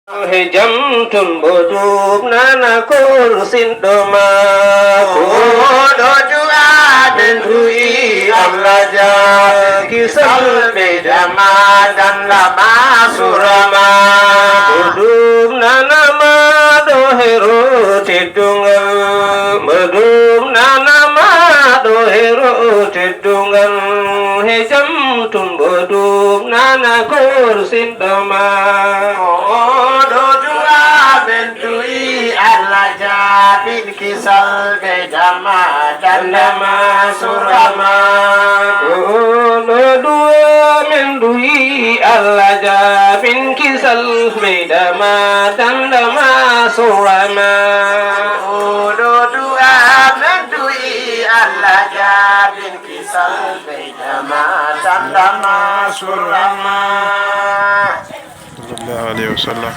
Hejamtum bodum nana kul sindoma Kudo aden hui amlaja Kisal bedama dan lama surama Bodum nana madohero tidungal Bodum nana madohero tidungal Hejamtum bodum nana kul sindoma Bentui alaja bin kisal bedama dandama surama dua mendui alaja bin kisal bedama dandama surama dua mendui alaja bin kisal bedama dandama surama sallallahu alaihi wasallam.